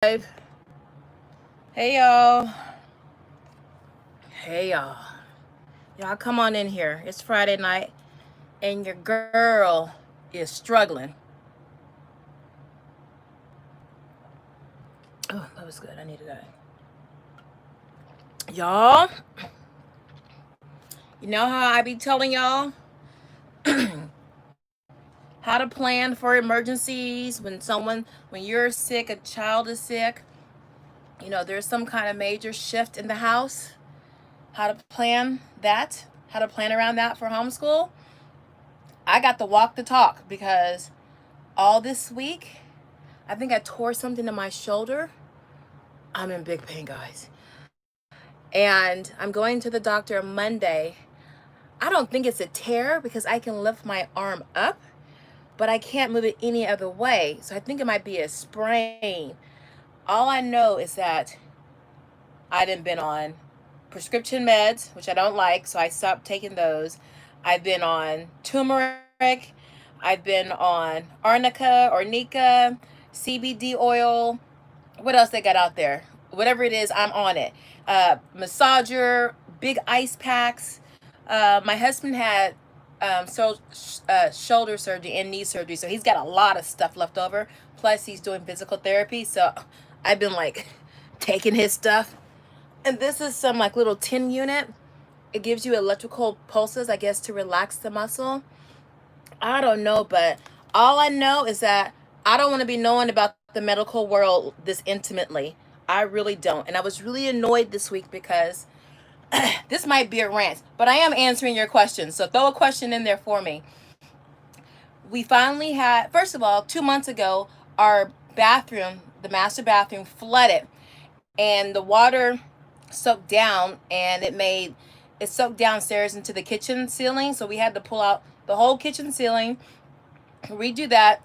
Hey y'all. Hey y'all. Y'all come on in here. It's Friday night and your girl is struggling. Oh, that was good. I needed that. Y'all, you know how I be telling y'all how to plan for emergencies when you're sick, a child is sick, there's some kind of major shift in the house. How to plan that, how to plan around that for homeschool. I got to walk the talk because all this week, I think I tore something in my shoulder. I'm in big pain, guys. And I'm going to the doctor Monday. I don't think it's a tear because I can lift my arm up, but I can't move it any other way. So I think it might be a sprain. All I know is that I done been on prescription meds, which I don't like, so I stopped taking those. I've been on turmeric. I've been on arnica or nika, CBD oil. What else they got out there? Whatever it is, I'm on it. Massager, big ice packs. My husband had shoulder surgery and knee surgery, so he's got a lot of stuff left over. Plus, he's doing physical therapy, so I've been like taking his stuff. And this is some like little tin unit. It gives you electrical pulses, I guess, to relax the muscle. I don't know, but all I know is that I don't want to be knowing about the medical world this intimately. I really don't. And I was really annoyed this week because this might be a rant, but I am answering your questions. So throw a question in there for me. We finally had, first of all, 2 months ago, our bathroom, the master bathroom, flooded and the water soaked down and it soaked downstairs into the kitchen ceiling. So we had to pull out the whole kitchen ceiling, redo that.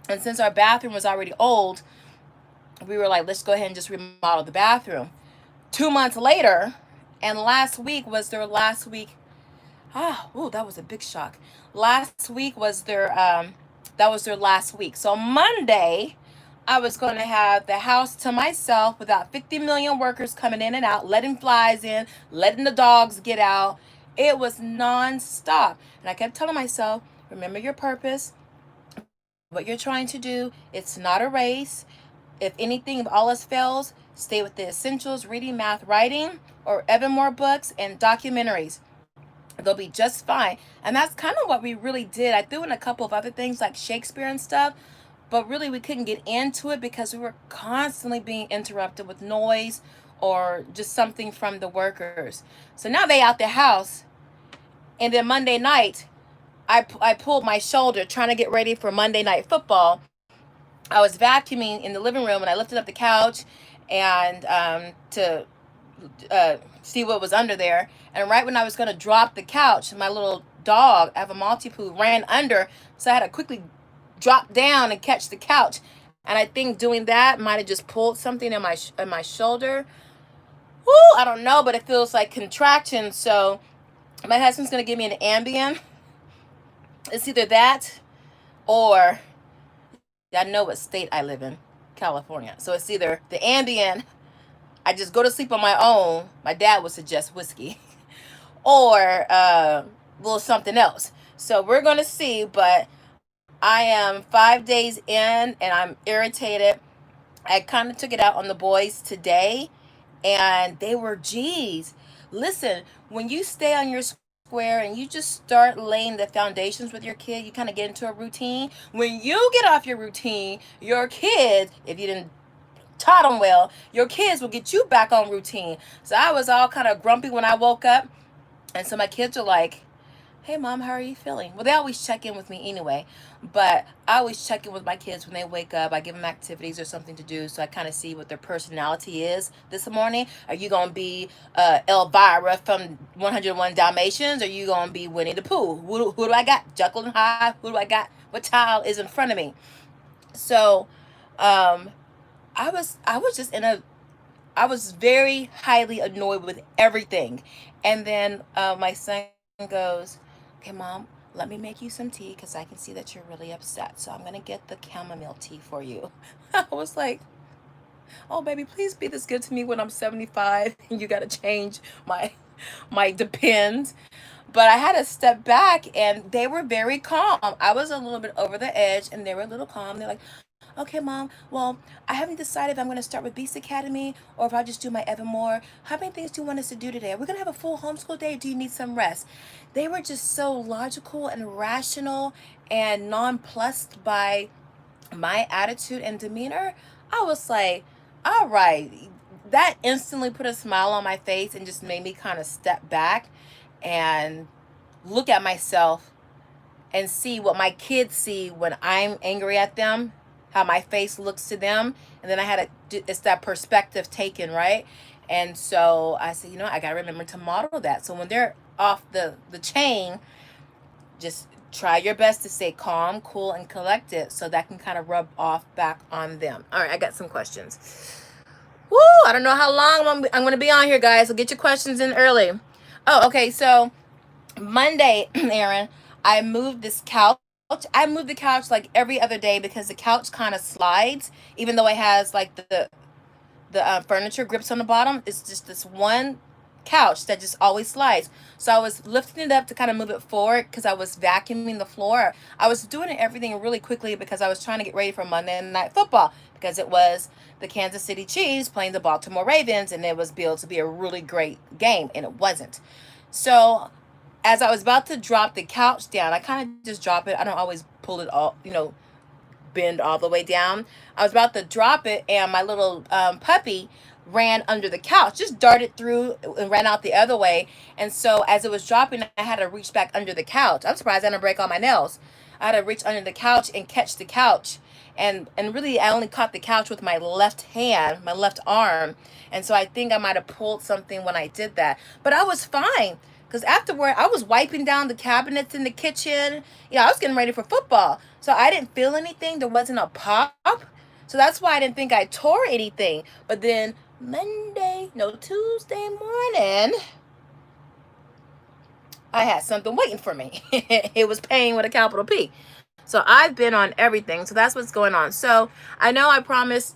And since our bathroom was already old, we were like, let's go ahead and just remodel the bathroom. 2 months later, and last week was their last week. That was a big shock. Last week was that was their last week. So Monday, I was going to have the house to myself without 50 million workers coming in and out, letting flies in, letting the dogs get out. It was nonstop. And I kept telling myself, remember your purpose, what you're trying to do. It's not a race. If anything, if all else fails, stay with the essentials, reading, math, writing, or even more books and documentaries. They'll be just fine. And that's kind of what we really did. I threw in a couple of other things like Shakespeare and stuff, but really we couldn't get into it because we were constantly being interrupted with noise or just something from the workers. So now they out the house, and then Monday night, I pulled my shoulder trying to get ready for Monday Night Football. I was vacuuming in the living room and I lifted up the couch and to see what was under there. And right when I was going to drop the couch, my little dog, I have a Maltipoo, ran under. So I had to quickly drop down and catch the couch. And I think doing that might have just pulled something in my shoulder. Woo, I don't know, but it feels like contraction. So my husband's going to give me an Ambien. It's either that or I know what state I live in, California. So it's either the Ambien, I just go to sleep on my own. My dad would suggest whiskey, or a little something else. So we're gonna see. But I am 5 days in, and I'm irritated. I kind of took it out on the boys today, and they were G's. Listen, when you stay on your square and you just start laying the foundations with your kid, you kind of get into a routine. When you get off your routine, your kids, if you didn't taught them well, your kids will get you back on routine. So I was all kind of grumpy when I woke up. And so my kids are like, hey, mom, how are you feeling? Well, they always check in with me anyway. But I always check in with my kids when they wake up. I give them activities or something to do. So I kind of see what their personality is this morning. Are you going to be Elvira from 101 Dalmatians? Or are you going to be Winnie the Pooh? Who do I got? Jekyll and Hyde? Who do I got? What child is in front of me? So um, I was just in a I was very highly annoyed with everything. And then my son goes, okay, mom, let me make you some tea because I can see that you're really upset. So I'm going to get the chamomile tea for you. I was like, Oh, baby, please be this good to me when I'm 75 and you got to change my Depends. But I had to step back and they were very calm. I was a little bit over the edge and they were a little calm. They're like, okay, mom, well, I haven't decided if I'm going to start with Beast Academy or if I'll just do my Evermore. How many things do you want us to do today? Are we going to have a full homeschool day or do you need some rest? They were just so logical and rational and nonplussed by my attitude and demeanor. I was like, all right. That instantly put a smile on my face and just made me kind of step back and look at myself and see what my kids see when I'm angry at them, how my face looks to them. And then I had it's that perspective taken, right? And so I said, I got to remember to model that. So when they're off the chain, just try your best to stay calm, cool, and collected so that can kind of rub off back on them. All right, I got some questions. Woo, I don't know how long I'm going to be on here, guys, so get your questions in early. Oh, okay, so Monday, Aaron, I moved this couch. I move the couch like every other day because the couch kind of slides, even though it has like the furniture grips on the bottom. It's just this one couch that just always slides. So I was lifting it up to kind of move it forward because I was vacuuming the floor. I was doing everything really quickly because I was trying to get ready for Monday Night Football because it was the Kansas City Chiefs playing the Baltimore Ravens and it was billed to be a really great game, and it wasn't. So as I was about to drop the couch down, I kind of just drop it. I don't always pull it all, bend all the way down. I was about to drop it, and my little puppy ran under the couch, just darted through and ran out the other way. And so as it was dropping, I had to reach back under the couch. I'm surprised I didn't break all my nails. I had to reach under the couch and catch the couch. And really, I only caught the couch with my left hand, my left arm. And so I think I might have pulled something when I did that. But I was fine. Because afterward, I was wiping down the cabinets in the kitchen. I was getting ready for football. So I didn't feel anything. There wasn't a pop. So that's why I didn't think I tore anything. But then Tuesday morning, I had something waiting for me. It was pain with a capital P. So I've been on everything. So that's what's going on. So I know I promised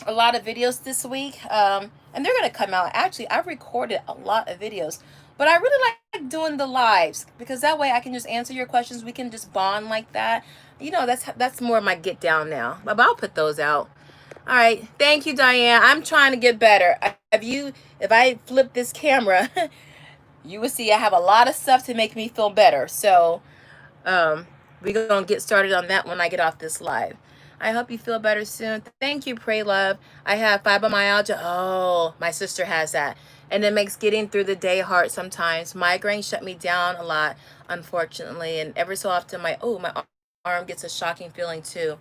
a lot of videos this week. And they're going to come out. Actually, I've recorded a lot of videos. But I really like doing the lives because that way I can just answer your questions. We can just bond like that. That's more of my get down now. But I'll put those out. All right. Thank you, Diane. I'm trying to get better. If I flip this camera, you will see I have a lot of stuff to make me feel better. So we're going to get started on that when I get off this live. I hope you feel better soon. Thank you, Pray Love. I have fibromyalgia. Oh, my sister has that. And it makes getting through the day hard sometimes. Migraine shut me down a lot, unfortunately. And every so often, my arm gets a shocking feeling too.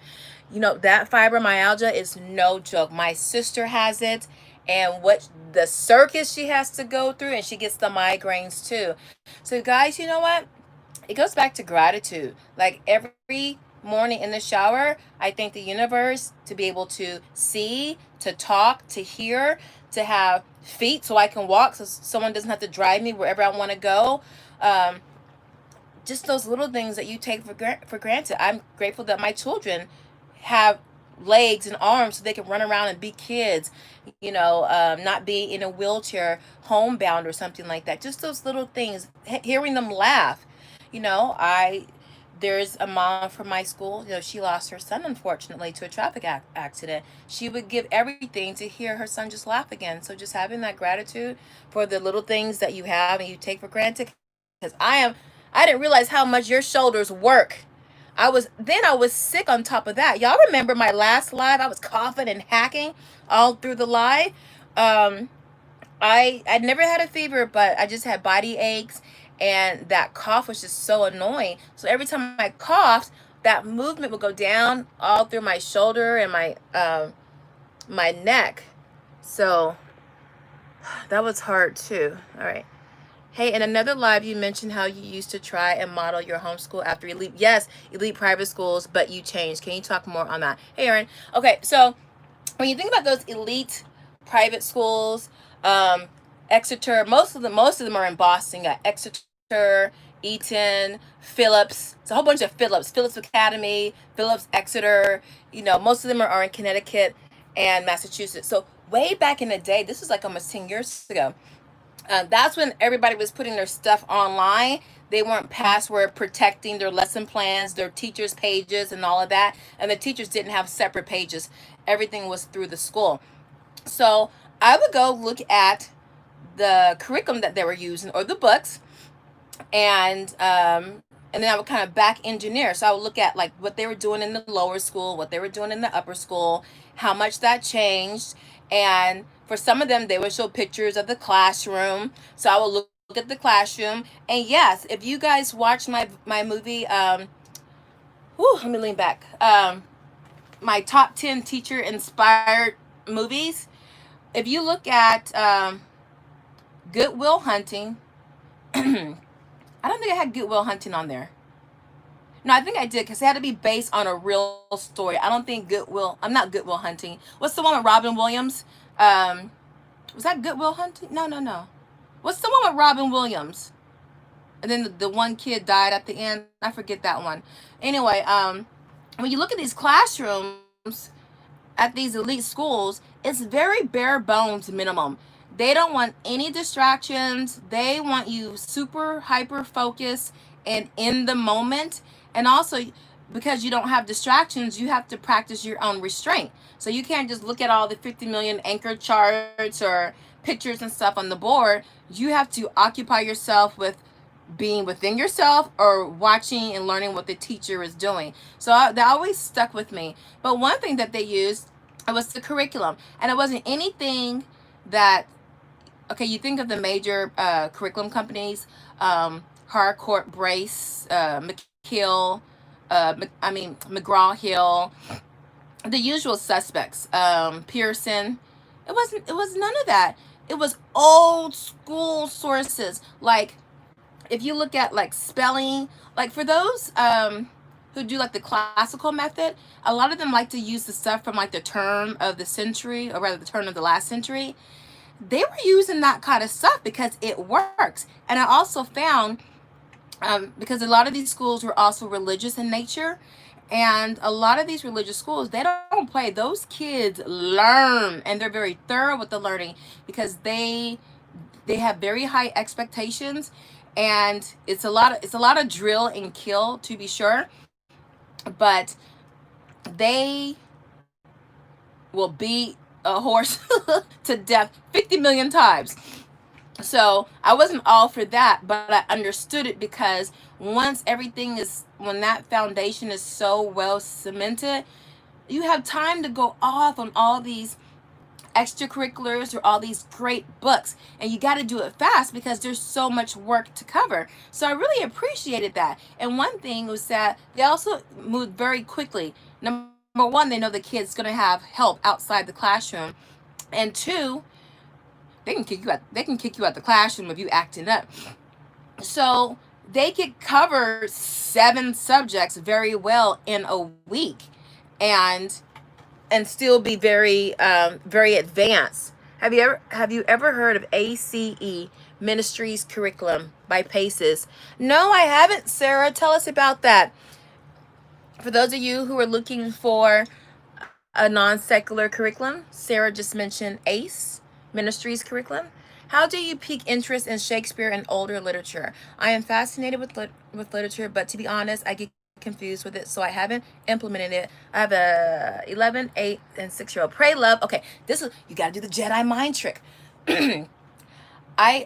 That fibromyalgia is no joke. My sister has it. And what the circus she has to go through, and she gets the migraines too. So guys, you know what? It goes back to gratitude. Like every morning in the shower, I thank the universe to be able to see, to talk, to hear, to have feet so I can walk so someone doesn't have to drive me wherever I want to go. Just those little things that you take for granted. I'm grateful that my children have legs and arms so they can run around and be kids, not be in a wheelchair, homebound or something like that. Just those little things, hearing them laugh. There's a mom from my school, she lost her son, unfortunately, to a traffic accident. She would give everything to hear her son just laugh again. So just having that gratitude for the little things that you have and you take for granted. Because I didn't realize how much your shoulders work. I was sick on top of that. Y'all remember my last live? I was coughing and hacking all through the live. I never had a fever, but I just had body aches. And that cough was just so annoying. So every time I coughed, that movement would go down all through my shoulder and my neck. So that was hard too. All right. Hey, in another live, you mentioned how you used to try and model your homeschool after elite. Yes, elite private schools, but you changed. Can you talk more on that? Hey, Erin. Okay, so when you think about those elite private schools, Exeter, most of them are in Boston. You got Exeter, Eton, Phillips. It's a whole bunch of Phillips Academy, Phillips Exeter. Most of them are in Connecticut. and Massachusetts. So way back in the day, this was like almost 10 years ago. That's when everybody was putting their stuff online. They weren't password protecting their lesson plans, their teachers' pages, and all of that. And the teachers didn't have separate pages. Everything was through the school. So I would go look at the curriculum that they were using or the books, and then I would kind of back engineer. So I would look at like what they were doing in the lower school, what they were doing in the upper school, how much that changed. And for some of them, they would show pictures of the classroom. So I would look at the classroom. And yes, if you guys watch my movie, let me lean back. My top 10 teacher inspired movies. If you look at Good Will Hunting, I don't think I had Good Will Hunting on there. No, I think I did because it had to be based on a real story. I don't think Goodwill. I'm not Good Will Hunting. What's the one with Robin Williams? Was that Good Will Hunting? No, no, no. What's the one with Robin Williams? And then the one kid died at the end. I forget that one. Anyway, when you look at these classrooms at these elite schools, it's very bare bones minimum. They don't want any distractions. They want you super hyper focused and in the moment. And also, because you don't have distractions, you have to practice your own restraint. So you can't just look at all the 50 million anchor charts or pictures and stuff on the board. You have to occupy yourself with being within yourself or watching and learning what the teacher is doing. So that always stuck with me. But one thing that they used, it was the curriculum. And it wasn't anything that, okay, you think of the major curriculum companies, Harcourt, Brace, McGraw Hill, the usual suspects, Pearson. It was none of that. It was old school sources. Like if you look at like spelling, like for those who do like the classical method, a lot of them like to use the stuff from like the turn of the century, or rather the turn of the last century. They were using that kind of stuff because it works. And I also found, because a lot of these schools were also religious in nature, and a lot of these religious schools, they don't play. Those kids learn, and they're very thorough with the learning because they have very high expectations, and it's a lot of drill and kill, to be sure, but they will beat a horse to death 50 million times. So I wasn't all for that, but I understood it because when that foundation is so well cemented, you have time to go off on all these extracurriculars or all these great books, and you got to do it fast because there's so much work to cover. So I really appreciated that. And one thing was that they also moved very quickly. Number one, they know the kid's going to have help outside the classroom, and two, they can kick you out the classroom if you acting up. So they could cover 7 subjects very well in a week, and still be very very advanced. Have you ever heard of ACE, Ministries Curriculum by Paces? No, I haven't, Sarah. Tell us about that. For those of you who are looking for a non-secular curriculum, Sarah just mentioned ACE, Ministries Curriculum. How do you pique interest in Shakespeare and older literature? I am fascinated with literature, but to be honest, I get confused with it, so I haven't implemented it. I have a 11, 8, and 6-year-old. Pray love. Okay, you got to do the Jedi mind trick. I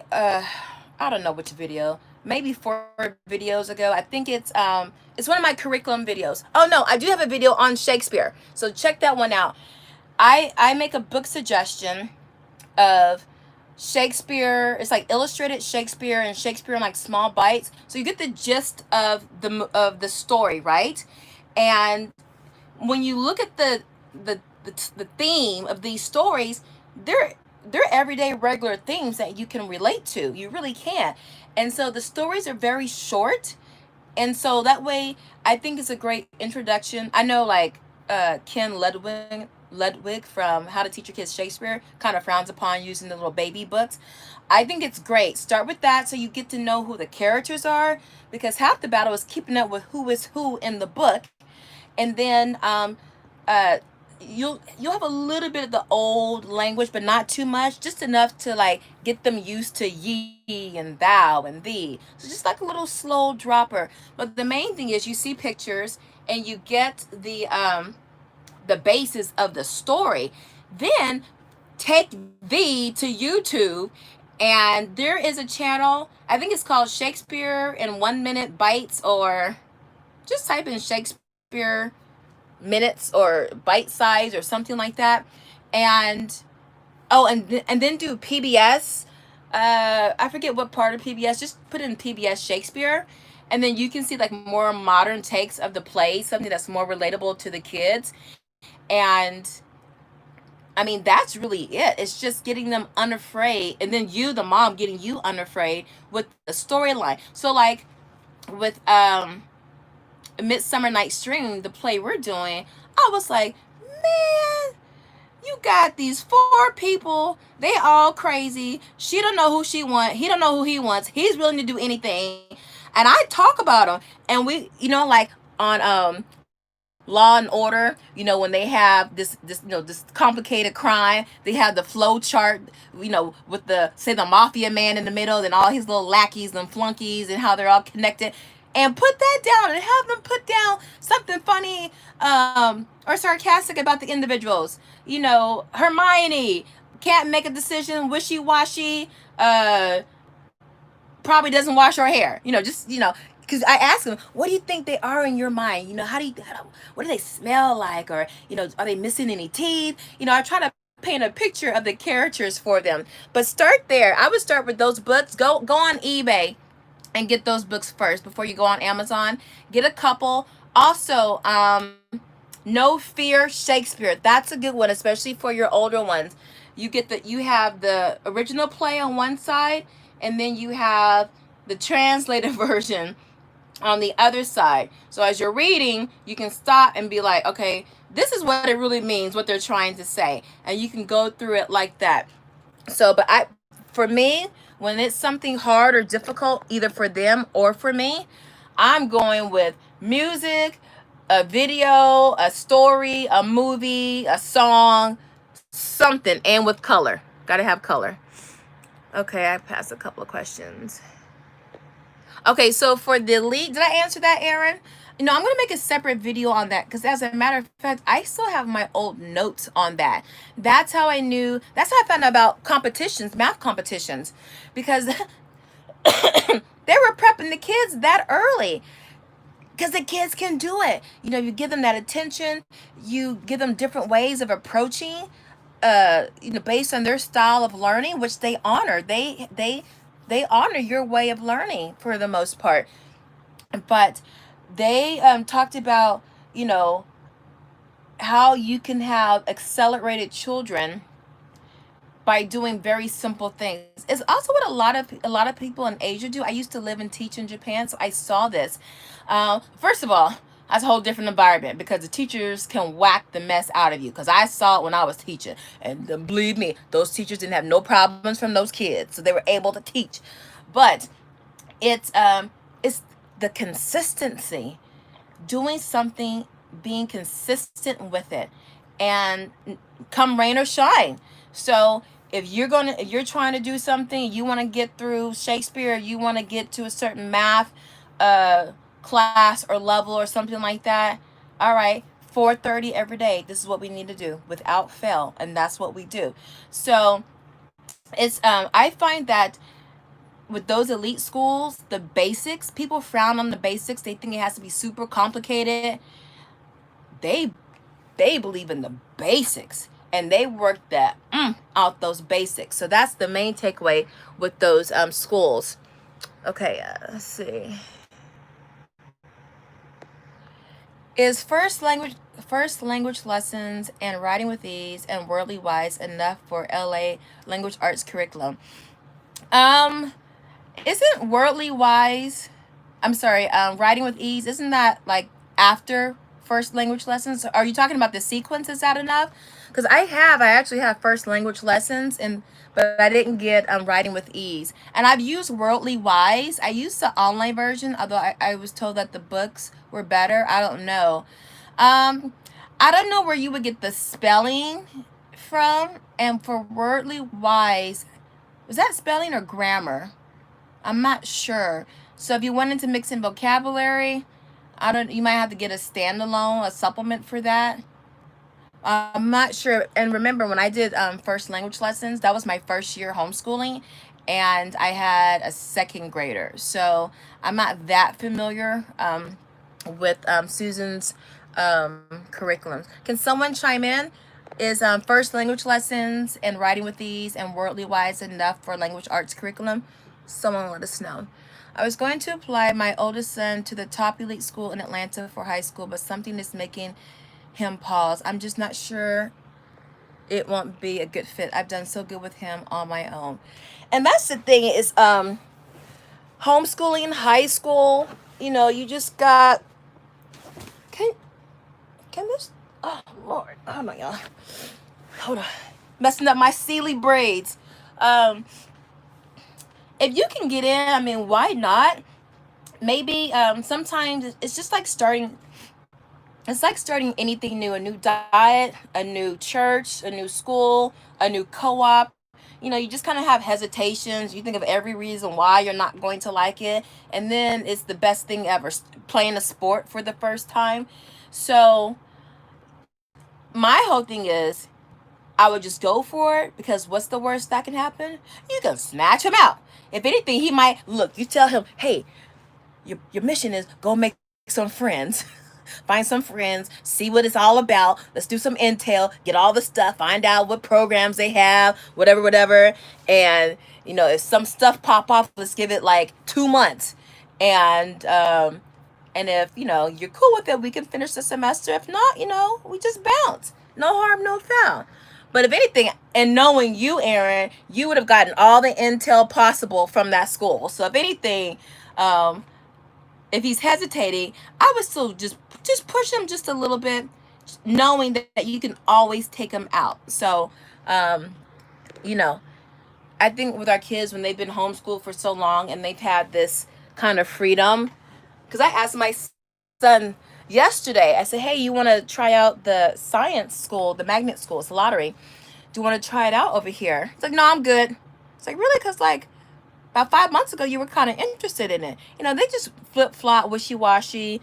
don't know which video. Maybe 4 videos ago. I think it's one of my curriculum videos. Oh no, I do have a video on Shakespeare. So check that one out. I make a book suggestion of Shakespeare. It's like illustrated Shakespeare and Shakespeare in like small bites. So you get the gist of the story, right? And when you look at the theme of these stories, they're everyday regular themes that you can relate to. You really can. And so the stories are very short. And so that way, I think it's a great introduction. I know like Ken Ludwig from How to Teach Your Kids Shakespeare kind of frowns upon using the little baby books. I think it's great. Start with that so you get to know who the characters are, because half the battle is keeping up with who is who in the book. And then you'll have a little bit of the old language, but not too much, just enough to like get them used to ye and thou and thee. So just like a little slow dropper. But the main thing is you see pictures and you get the basis of the story. Then take thee to YouTube, and there is a channel. I think it's called Shakespeare in 1 minute bites, or just type in Shakespeare minutes or bite size or something like that. And oh, and then do PBS. I forget what part of PBS. Just put in PBS Shakespeare, and then you can see like more modern takes of the play, something that's more relatable to the kids. And I mean, that's really it. It's just getting them unafraid, and then you, the mom, getting you unafraid with the storyline. So like with Midsummer Night's Dream, the play we're doing, I was like, man, you got these four people. They all crazy. She don't know who she wants. He don't know who he wants. He's willing to do anything. And I talk about them. And we, like on Law and Order, when they have this complicated crime, they have the flow chart, with the, say, the mafia man in the middle and all his little lackeys and flunkies and how they're all connected. And put that down and have them put down something funny or sarcastic about the individuals. Hermione can't make a decision, wishy-washy, probably doesn't wash her hair. Because I ask them, what do you think they are in your mind? What do they smell like? Or, are they missing any teeth? I try to paint a picture of the characters for them. But start there. I would start with those books. Go on eBay and get those books first before you go on Amazon. Get a couple. Also, No Fear Shakespeare. That's a good one, especially for your older ones. You have the original play on one side, and then you have the translated version on the other side. So as you're reading, you can stop and be like, okay, this is what it really means, what they're trying to say. And you can go through it like that. So, for me, when it's something hard or difficult, either for them or for me, I'm going with music, a video, a story, a movie, a song, something, and with color. Gotta have color. Okay, I passed a couple of questions. Okay, so for the lead, did I answer that, Aaron? I'm going to make a separate video on that because, as a matter of fact, I still have my old notes on that. That's how I found out about competitions, math competitions, because they were prepping the kids that early because the kids can do it. You give them that attention, you give them different ways of approaching, based on their style of learning, which they honor. They honor your way of learning for the most part. But they talked about, how you can have accelerated children by doing very simple things. It's also what a lot of people in Asia do. I used to live and teach in Japan, so I saw this. First of all, that's a whole different environment because the teachers can whack the mess out of you. Because I saw it when I was teaching, and believe me, those teachers didn't have no problems from those kids, so they were able to teach. But it's the consistency, doing something, being consistent with it, and come rain or shine. So if you're trying to do something, you want to get through Shakespeare, you want to get to a certain math class or level or something like that, all right, 4:30 every day, this is what we need to do without fail, and that's what we do. So it's I find that with those elite schools, the basics, people frown on the basics. They think it has to be super complicated. They believe in the basics, and they work that out those basics. So that's the main takeaway with those schools. Okay, let's see. Is first language lessons and writing with ease and worldly wise enough for LA language arts curriculum? Isn't worldly wise, I'm sorry, writing with ease, isn't that like after first language lessons? Are you talking about the sequence? Is that enough? Because I actually have first language lessons, but I didn't get writing with ease. And I've used worldly wise. I used the online version, although I was told that the books were better. I don't know. I don't know where you would get the spelling from. And for wordly wise, was that spelling or grammar? I'm not sure. So if you wanted to mix in vocabulary, I don't. You might have to get a standalone, a supplement for that. I'm not sure. And remember, when I did first language lessons, that was my first year homeschooling, and I had a second grader. So I'm not that familiar with Susan's curriculums. Can someone chime in? Is first language lessons and writing with these and worldly wise enough for language arts curriculum? Someone let us know. I was going to apply my oldest son to the top elite school in Atlanta for high school, but something is making him pause. I'm just not sure it won't be a good fit. I've done so good with him on my own. And that's the thing is homeschooling, high school, you just got can can this oh Lord. Hold on, y'all. Hold on. Messing up my Sealy braids. If you can get in, I mean, why not? Maybe sometimes it's just like starting it's like starting anything new, a new diet, a new church, a new school, a new co-op. You just kind of have hesitations. You think of every reason why you're not going to like it. And then it's the best thing ever, playing a sport for the first time. So my whole thing is I would just go for it, because what's the worst that can happen? You can snatch him out. If anything, he might look, you tell him, hey, your mission is go make some friends. Find some friends, see what it's all about. Let's do some intel, get all the stuff, find out what programs they have, whatever, whatever. And if some stuff pop off, let's give it like 2 months. And if you're cool with it, we can finish the semester. If not, we just bounce. No harm, no foul. But if anything, and knowing you, Aaron, you would have gotten all the intel possible from that school. So if anything, if he's hesitating, I would still just push him just a little bit, knowing that you can always take him out. So, you know, I think with our kids, when they've been homeschooled for so long and they've had this kind of freedom, because I asked my son yesterday, I said, hey, you want to try out the science school, the magnet school, it's a lottery. Do you want to try it out over here? It's like, no, I'm good. It's like, really? Because like about 5 months ago, you were kind of interested in it. They just flip-flop, wishy-washy.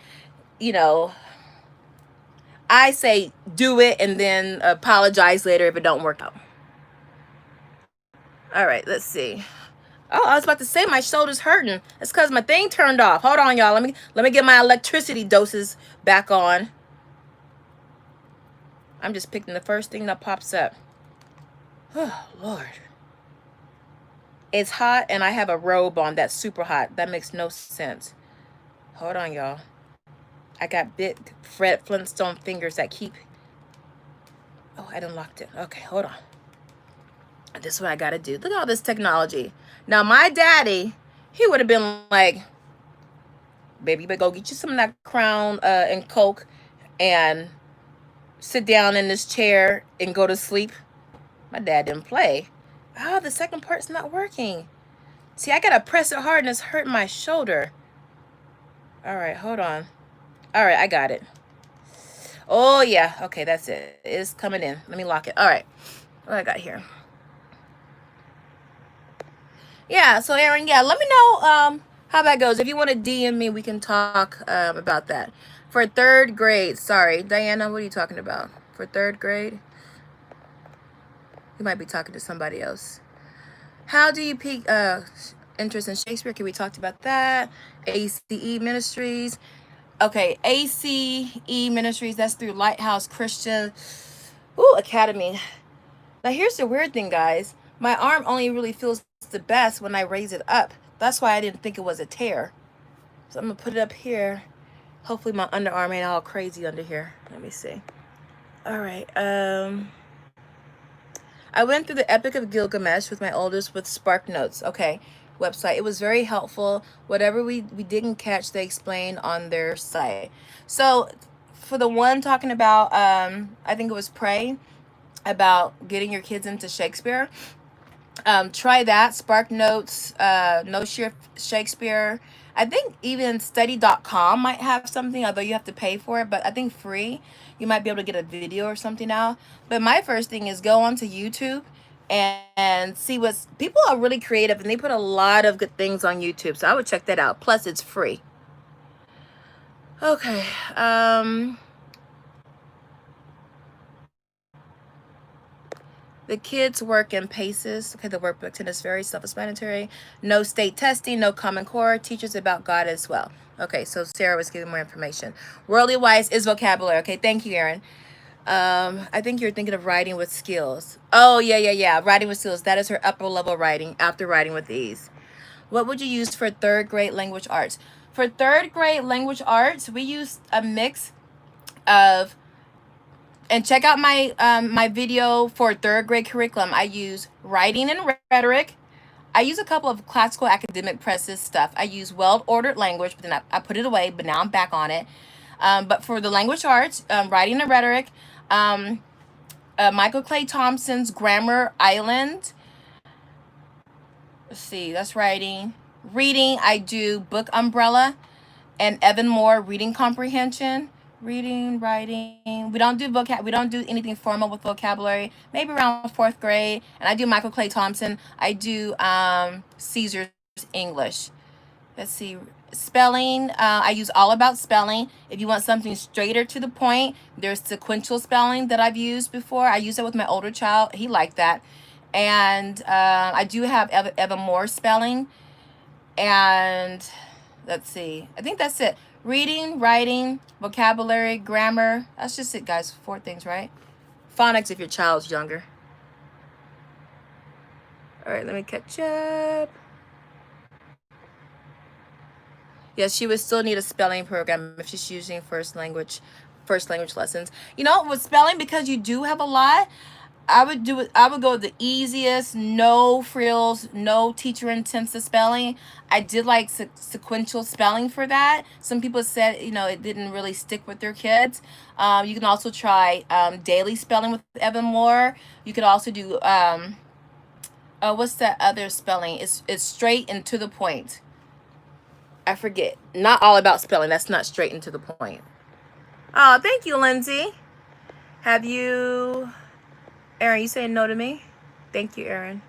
I say do it and then apologize later if it don't work out. All right, let's see. Oh, I was about to say my shoulder's hurting. It's because my thing turned off. Hold on, y'all. Let me get my electricity doses back on. I'm just picking the first thing that pops up. Oh, Lord. It's hot and I have a robe on that's super hot. That makes no sense. Hold on, y'all. I got big Fred Flintstone fingers that keep... Oh, I done locked it. Okay, hold on. This is what I gotta do. Look at all this technology. Now, my daddy, he would have been like, baby, you better go get you some of that Crown and Coke and sit down in this chair and go to sleep. My dad didn't play. Oh, the second part's not working. See, I gotta press it hard and it's hurting my shoulder. All right, hold on. All right, I got it. Oh, yeah. Okay, that's it. It's coming in. Let me lock it. All right. What I got here? Yeah, so Aaron, yeah, let me know how that goes. If you want to DM me, we can talk about that. For third grade, sorry. Diana, what are you talking about? For third grade? You might be talking to somebody else. How do you pique interest in Shakespeare? Okay, we talked about that. ACE Ministries. Okay, ACE Ministries, that's through Lighthouse Christian Academy. Now, here's the weird thing, guys. My arm only really feels the best when I raise it up. That's why I didn't think it was a tear. So I'm going to put it up here. Hopefully my underarm ain't all crazy under here. Let me see. All right. I went through the Epic of Gilgamesh with my oldest with Spark Notes. Okay. Website. It was very helpful. Whatever we didn't catch, they explained on their site. So for the one talking about, I think it was Pray, about getting your kids into Shakespeare. Try that. Spark Notes, No Shakespeare. I think even study.com might have something, although you have to pay for it, but I think free. You might be able to get a video or something out. But my first thing is go onto YouTube and see what's, people are really creative and they put a lot of good things on YouTube. So I would check that out. Plus it's free. Okay. The kids work in paces. Okay, the workbook 10 is very self-explanatory. No state testing, no common core. Teachers about God as well. Okay, so Sarah was giving more information. Worldly wise is vocabulary. Okay, thank you, Erin. I think you're thinking of writing with skills. Oh, yeah. Writing with skills. That is her upper level writing after writing with ease. What would you use for third grade language arts? For third grade language arts, we use a mix of, and check out my my video for third grade curriculum. I use writing and rhetoric. I use a couple of classical academic presses stuff. I use well-ordered language, but then I put it away, but now I'm back on it. But for the language arts, writing and rhetoric, Michael Clay Thompson's Grammar Island. Let's see, that's writing. Reading, I do Book Umbrella and Evan Moore Reading Comprehension. Reading, writing. We don't do anything formal with vocabulary. Maybe around fourth grade. And I do Michael Clay Thompson. I do Caesar's English. Let's see. Spelling. I use All About Spelling. If you want something straighter to the point, there's sequential spelling that I've used before. I used it with my older child. He liked that. And I do have Evan Moore spelling. And let's see. I think that's it. Reading, writing, vocabulary, grammar. That's just it, guys. 4 things, right? Phonics if your child's younger. All right, let me catch up. Yes, she would still need a spelling program if she's using first language lessons. You know, with spelling, because you do have a lot, I would go with the easiest, no frills, no teacher intensive spelling. I did like sequential spelling for that. Some people said, you know, it didn't really stick with their kids. You can also try daily spelling with Evan Moore. You could also do what's that other spelling? It's straight and to the point. I forget. Not All About Spelling. That's not straight and to the point. Oh, thank you, Lindsay. Have you... Erin, you saying no to me? Thank you, Erin.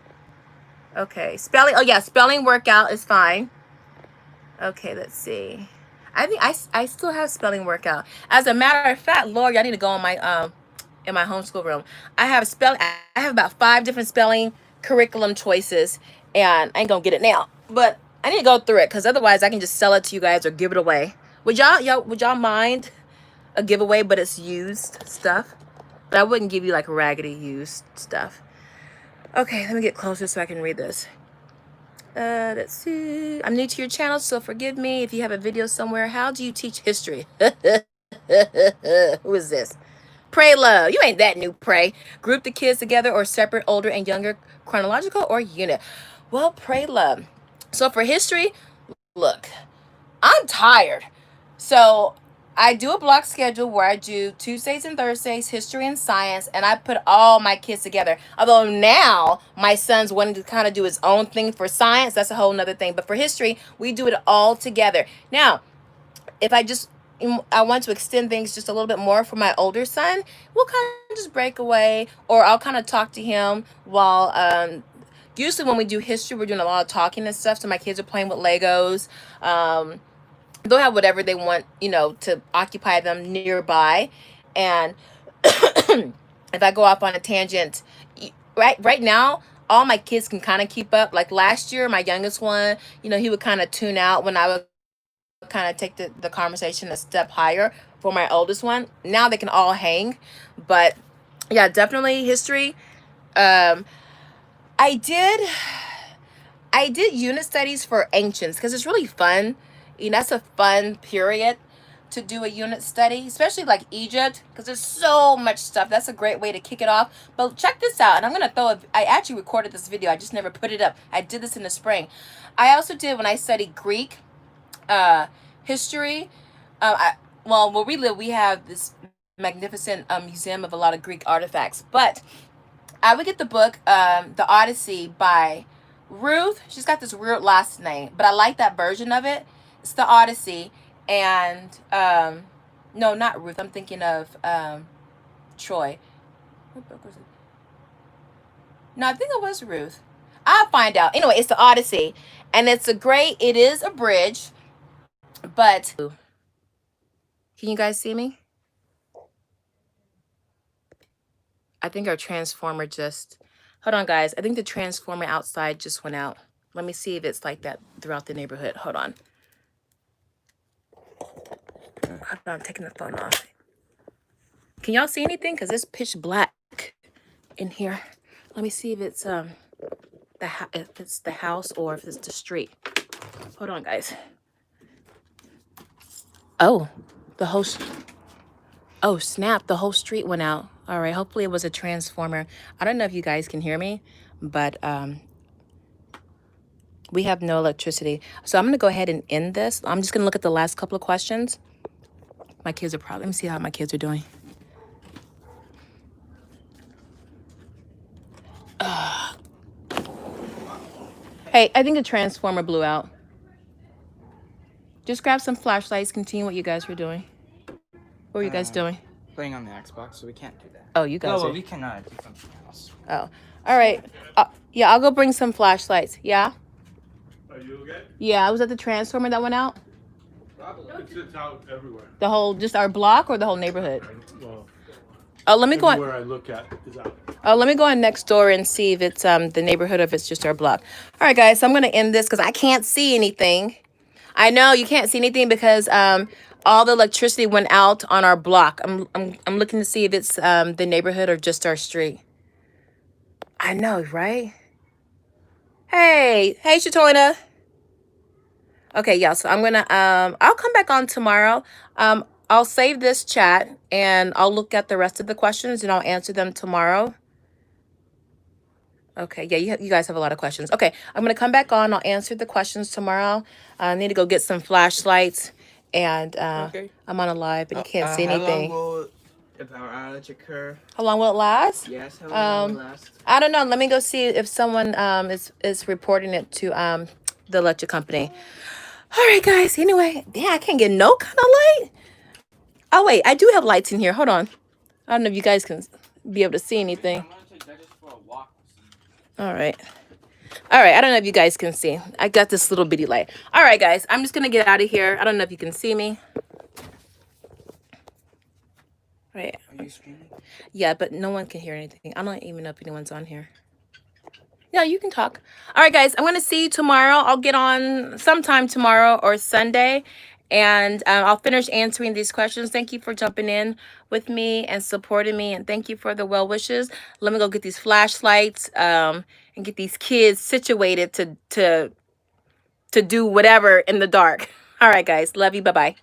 Okay, spelling. Oh yeah, spelling workout is fine. Okay, let's see. I think I still have spelling workout. As a matter of fact, Lord, I need to go on my in my homeschool room. I have about 5 different spelling curriculum choices, and I ain't gonna get it now. But I need to go through it because otherwise I can just sell it to you guys or give it away. Would y'all mind a giveaway, but it's used stuff? But I wouldn't give you like raggedy used stuff. Okay, let me get closer so I can read this. Let's see. I'm new to your channel, so forgive me if you have a video somewhere. How do you teach history? Who is this? Pray Love. You ain't that new, Pray. Group the kids together or separate older and younger, chronological or unit. Well, Pray Love. So for history, look, I'm tired. So I do a block schedule where I do Tuesdays and Thursdays, history and science, and I put all my kids together. Although now my son's wanting to kind of do his own thing for science. That's a whole nother thing. But for history, we do it all together. Now, if I want to extend things just a little bit more for my older son, we'll kind of just break away, or I'll kind of talk to him while, usually when we do history, we're doing a lot of talking and stuff. So my kids are playing with Legos. They'll have whatever they want, you know, to occupy them nearby. And if I go off on a tangent, right now, all my kids can kind of keep up. Like last year, my youngest one, you know, he would kind of tune out when I would kind of take the conversation a step higher. For my oldest one, now they can all hang. But yeah, definitely history. Um, I did unit studies for ancients because it's really fun. You know, that's a fun period to do a unit study, especially like Egypt, because there's so much stuff. That's a great way to kick it off. But check this out, and I'm gonna I actually recorded this video. I just never put it up. I did this in the spring. I also did when I studied Greek history. Well, where we live, we have this magnificent museum of a lot of Greek artifacts, but I would get the book, The Odyssey by Ruth. She's got this weird last name, but I like that version of it. It's The Odyssey. And, no, not Ruth. I'm thinking of Troy. What book was it? No, I think it was Ruth. I'll find out. Anyway, it's The Odyssey. And it's it is a bridge, but can you guys see me? I think our transformer just, hold on guys. I think the transformer outside just went out. Let me see if it's like that throughout the neighborhood. Hold on. Hold on, I'm taking the phone off. Can y'all see anything? Because it's pitch black in here. Let me see if it's if it's the house or if it's the street. Hold on, guys. Oh, the whole oh snap! The whole street went out. All right. Hopefully it was a transformer. I don't know if you guys can hear me, but we have no electricity. So I'm gonna go ahead and end this. I'm just gonna look at the last couple of questions. My kids are probably. Let me see how my kids are doing. Hey, I think the transformer blew out. Just grab some flashlights. Continue what you guys were doing. What were you guys doing? Playing on the Xbox, so we can't do that. Oh, you guys well, are. we cannot do something else. Oh, all right. Yeah, I'll go bring some flashlights. Yeah? Are you okay? Yeah, was that the transformer that went out? Probably. It's out everywhere. The whole, just our block or the whole neighborhood? Well, Oh, let me go on. everywhere I look at is out. Oh, let me go on next door and see if it's the neighborhood or if it's just our block. All right, guys, so I'm going to end this because I can't see anything. I know you can't see anything because all the electricity went out on our block. I'm looking to see if it's the neighborhood or just our street. I know, right? Hey, Shatoina. Okay, yeah, so I'm gonna I'll come back on tomorrow. I'll save this chat and I'll look at the rest of the questions and I'll answer them tomorrow. Okay, yeah, you guys have a lot of questions. Okay, I'm gonna come back on. I'll answer the questions tomorrow. I need to go get some flashlights and Okay. I'm on a live, but you can't see anything. How long will the power outage occur? How long will it last? Yes, how long will it last? I don't know. Let me go see if someone is reporting it to the electric company. All right, guys. Anyway, yeah, I can't get no kind of light. Oh wait, I do have lights in here. Hold on. I don't know if you guys can be able to see anything. I'm gonna take that just for a walk. All right. I don't know if you guys can see. I got this little bitty light. All right, guys. I'm just gonna get out of here. I don't know if you can see me. All right. Are you streaming? Yeah, but no one can hear anything. I don't even know if anyone's on here. Yeah, you can talk. All right, guys. I'm going to see you tomorrow. I'll get on sometime tomorrow or Sunday. And I'll finish answering these questions. Thank you for jumping in with me and supporting me. And thank you for the well wishes. Let me go get these flashlights and get these kids situated to do whatever in the dark. All right, guys. Love you. Bye-bye.